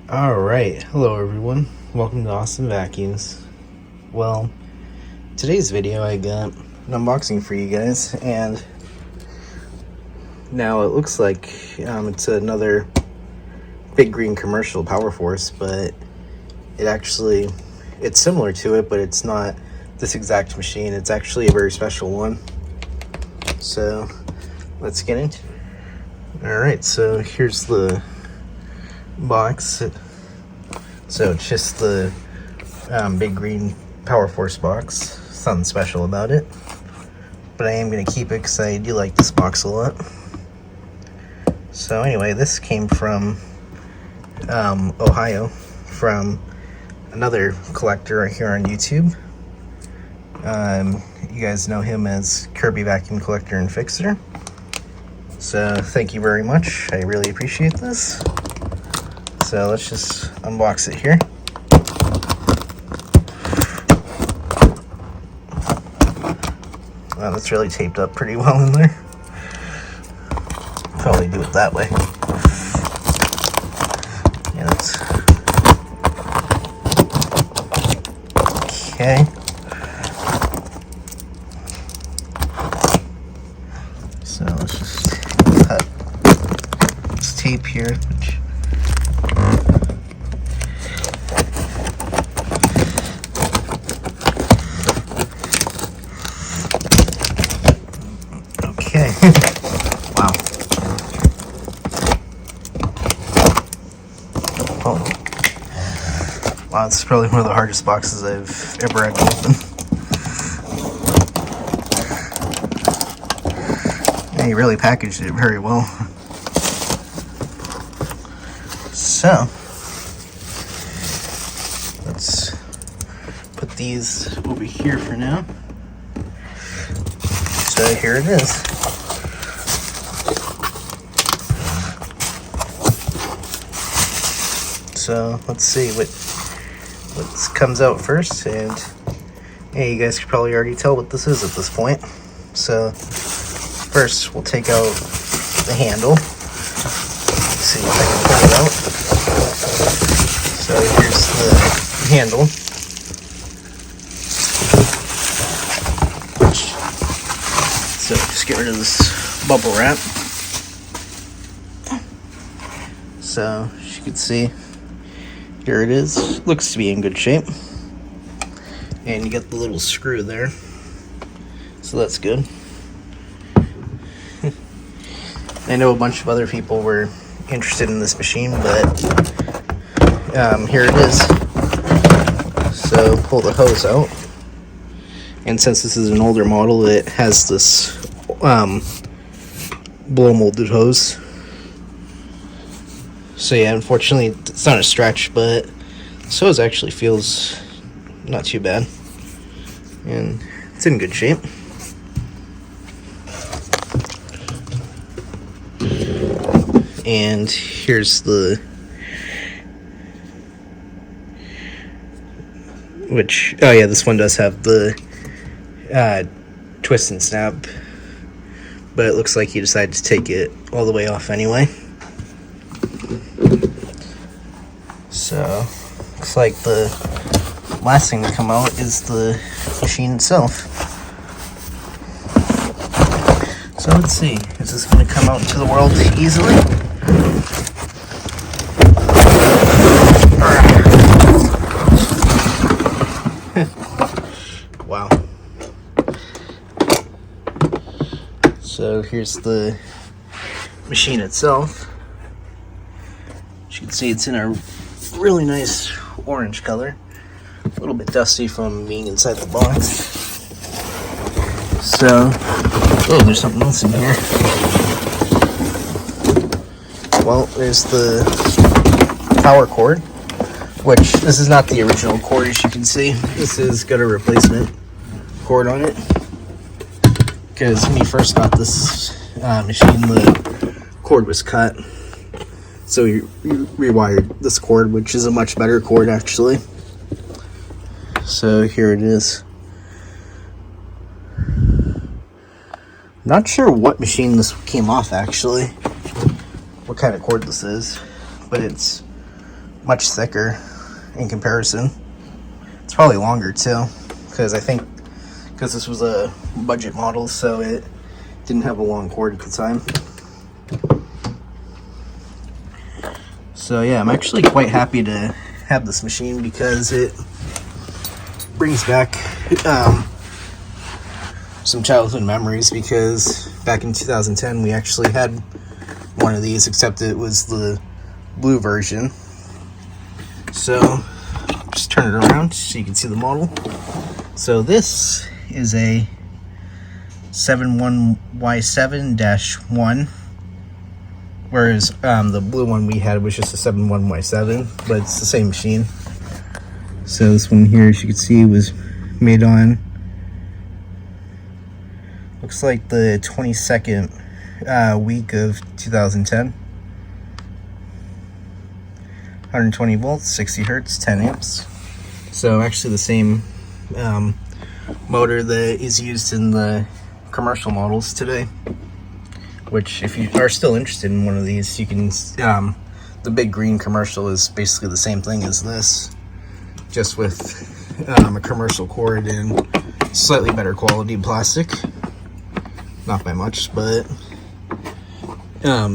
Alright, hello everyone, welcome to Awesome Vacuums. Well, today's video I got an unboxing for you guys, and now it looks like it's another big green commercial PowerForce, but it's similar to it, but it's not this exact machine. It's actually a very special one. So let's get into it. Alright, so here's the box. So it's just the big green PowerForce box. Something special about it, but I am going to keep it because I do like this box a lot. So anyway, this came from Ohio, from another collector right here on YouTube. You guys know him as Kirby Vacuum Collector and Fixer. So thank you very much, I really appreciate this. So let's just unbox it here. Wow, that's really taped up pretty well in there. Probably do it that way. Yeah, that's okay. So let's just cut this tape here, which okay. Wow. Oh. Wow, this is probably one of the hardest boxes I've ever had to open. Yeah, he really packaged it very well. So, let's put these over here for now. So here it is. So let's see what comes out first, and yeah, you guys can probably already tell what this is at this point. So first we'll take out the handle. Let's see if I can pull it out. So here's the handle. So just get rid of this bubble wrap. So as you can see, here it is. Looks to be in good shape. And you get the little screw there. So that's good. I know a bunch of other people were interested in this machine, but here it is. So pull the hose out. And since this is an older model, it has this blow molded hose. So yeah, unfortunately it's not a stretch, but this hose actually feels not too bad. And it's in good shape. And here's the oh yeah, this one does have the twist and snap, but it looks like he decided to take it all the way off anyway. So looks like the last thing to come out is the machine itself. So let's see, is this going to come out into the world easily? Wow. So here's the machine itself. As you can see, it's in a really nice orange color. A little bit dusty from being inside the box. So, oh, there's something else in here. Well, there's the power cord, which this is not the original cord, as you can see. This has got a replacement cord on it. Because when you first got this machine, the cord was cut. So we rewired this cord, which is a much better cord actually. So here it is. Not sure what machine this came off actually, what kind of cord this is, but it's much thicker in comparison. It's probably longer too, because I think because this was a budget model, so it didn't have a long cord at the time. So yeah, I'm actually quite happy to have this machine because it brings back some childhood memories, because back in 2010 we actually had one of these, except it was the blue version. So just turn it around so you can see the model. So this is a 71Y7-1, whereas the blue one we had was just a 71Y7, but it's the same machine. So this one here, as you can see, was made on, looks like the 22nd week of 2010. 120 volts, 60 hertz, 10 amps. So actually the same motor that is used in the commercial models today, which if you are still interested in one of these, you can, the big green commercial is basically the same thing as this, just with a commercial cord and slightly better quality plastic. Not by much, but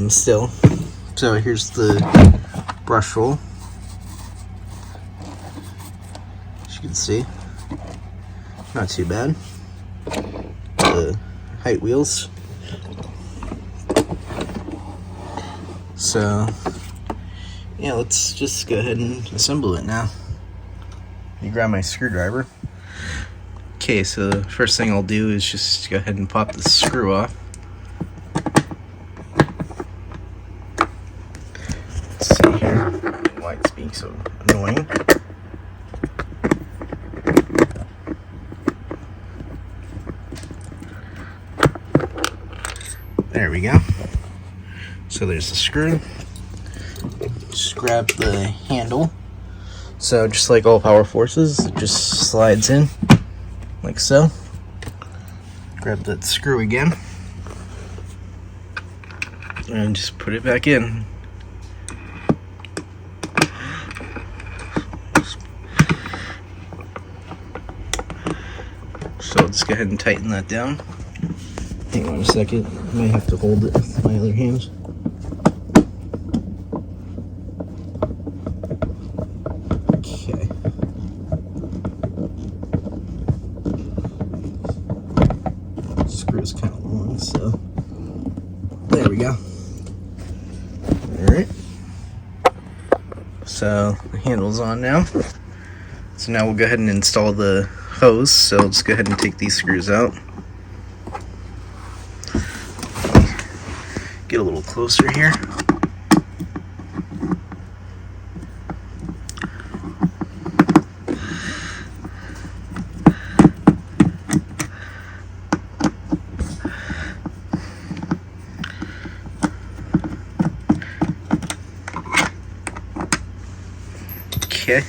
still. So here's the brush roll. As you can see, not too bad. The height wheels. So yeah, let's just go ahead and assemble it now. Let me grab my screwdriver. Okay, so the first thing I'll do is just go ahead and pop the screw off. Let's see here why it's being so annoying. There we go. So there's the screw. Just grab the handle. So just like all PowerForces, it just slides in like so. Grab that screw again and just put it back in. So let's go ahead and tighten that down. Hang on a second, I may have to hold it with my other hand. Okay. Screw's kind of long, so there we go. Alright. So the handle's on now. So now we'll go ahead and install the hose. So let's go ahead and take these screws out. Get a little closer here. Okay.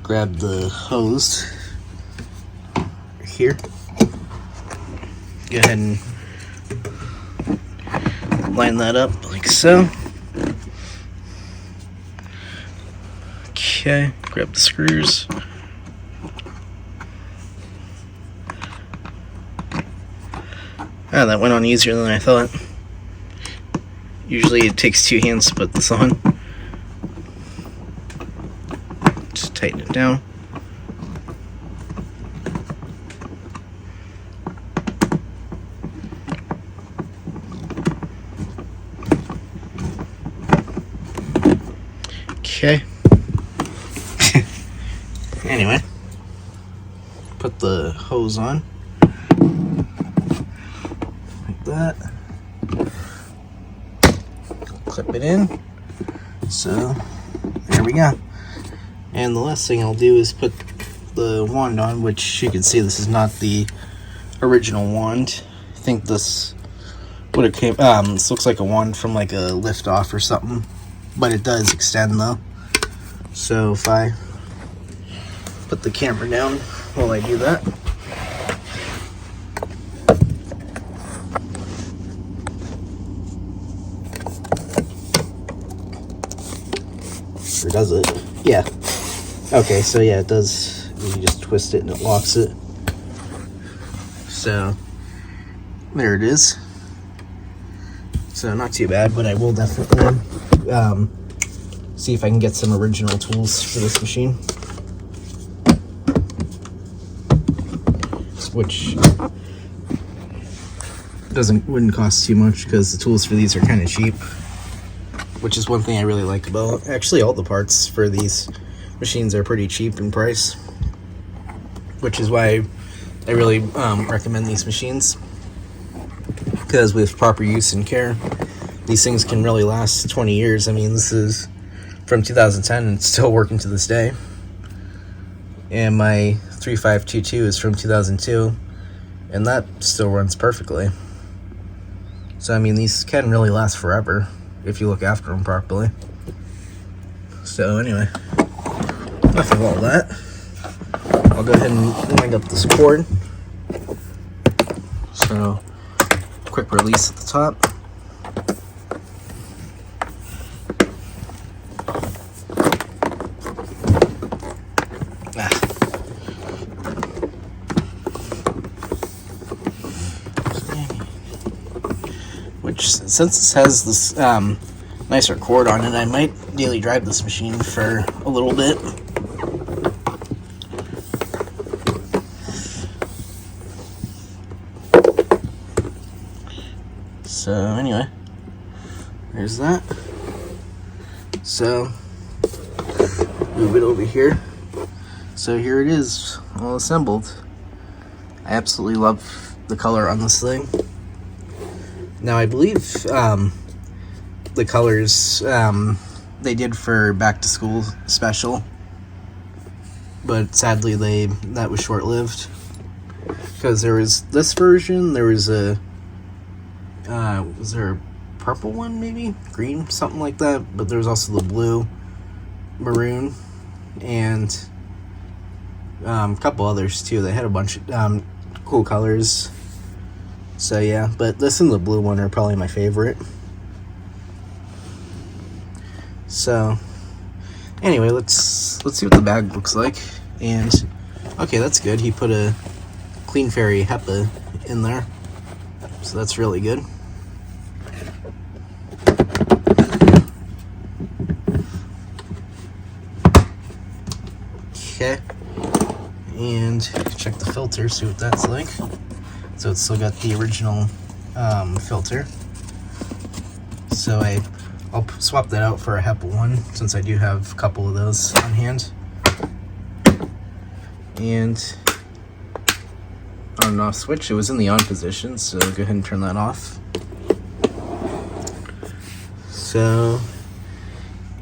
Grab the hose here. Go ahead and line that up like so. Okay, grab the screws. Ah, that went on easier than I thought. Usually it takes two hands to put this on. Just tighten it down. Okay. Anyway, put the hose on like that. Clip it in. So there we go. And the last thing I'll do is put the wand on, which you can see this is not the original wand. I think this would have came. This looks like a wand from like a lift off or something, but it does extend though. So if I put the camera down while I do that. Or does it? Yeah. Okay, so yeah, it does. You just twist it and it locks it. So there it is. So not too bad, but I will definitely see if I can get some original tools for this machine, which wouldn't cost too much because the tools for these are kind of cheap, which is one thing I really like about, actually all the parts for these machines are pretty cheap in price, which is why I really recommend these machines, because with proper use and care, these things can really last 20 years. I mean, this is from 2010 and it's still working to this day. And my 3522 is from 2002 and that still runs perfectly. So I mean, these can really last forever if you look after them properly. So anyway, enough of all that. I'll go ahead and wind up this cord. So quick release at the top. Which, since this has this nicer cord on it, I might daily drive this machine for a little bit. So anyway, there's that. So move it over here. So here it is, all assembled. I absolutely love the color on this thing. Now I believe the colors they did for back to school special, but sadly that was short-lived, because there was this version, there was a was there a purple one, maybe green, something like that, but there was also the blue, maroon, and a couple others too. They had a bunch of cool colors. So yeah, but this and the blue one are probably my favorite. So anyway, let's see what the bag looks like. And okay, that's good. He put a Clean Fairy HEPA in there, so that's really good. Okay, and check the filter, see what that's like. So it's still got the original filter. So I'll swap that out for a HEPA one, since I do have a couple of those on hand. And on and off switch, it was in the on position, so go ahead and turn that off. So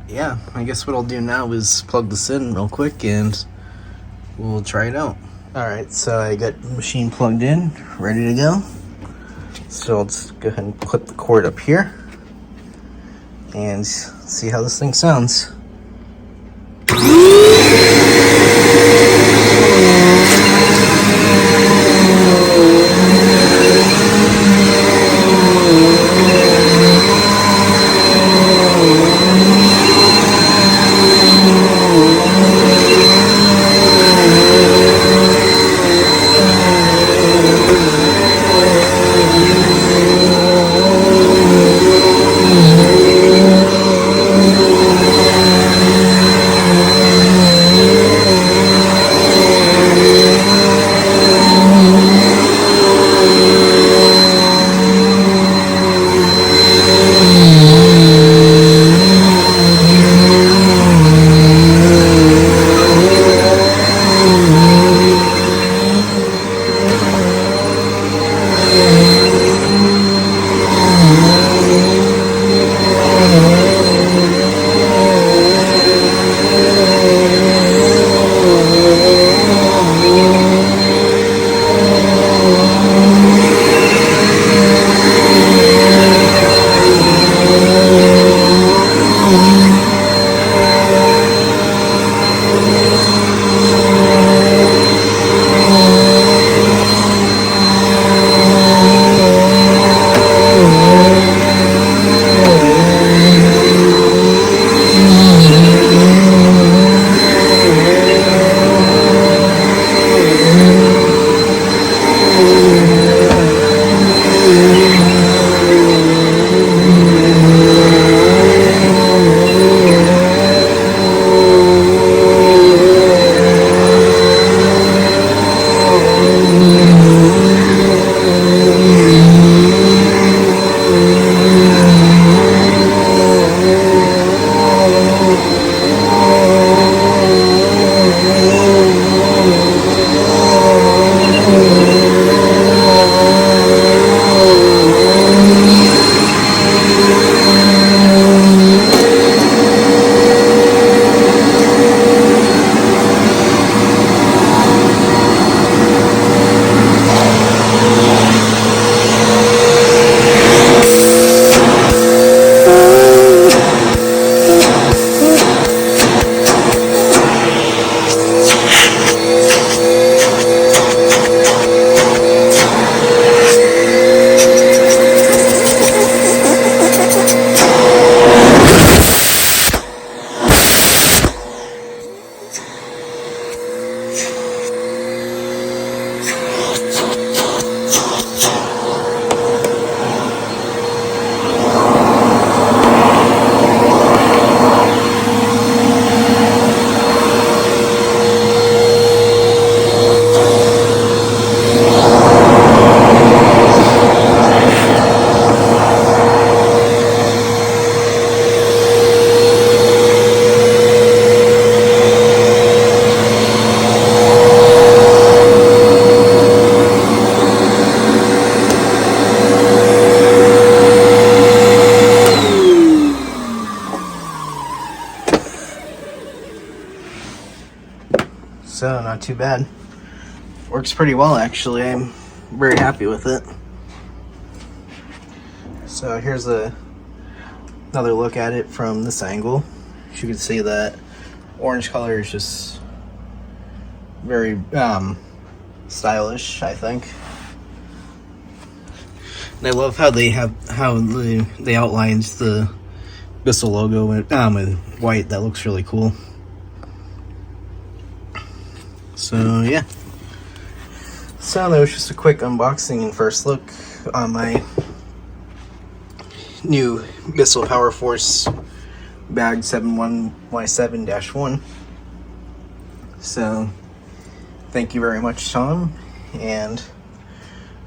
yeah, I guess what I'll do now is plug this in real quick and we'll try it out. Alright, so I got the machine plugged in, ready to go. So let's go ahead and put the cord up here and see how this thing sounds. So not too bad. Works pretty well actually. I'm very happy with it. So here's another look at it from this angle. As you can see, that orange color is just very stylish, I think. And I love how they outlined the Bissell logo with white. That looks really cool. So yeah. So that was just a quick unboxing and first look on my new Bissell PowerForce Bagged 71Y7-1. So thank you very much, Tom, and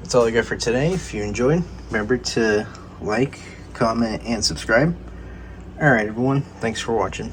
that's all I got for today. If you enjoyed, remember to like, comment, and subscribe. Alright everyone, thanks for watching.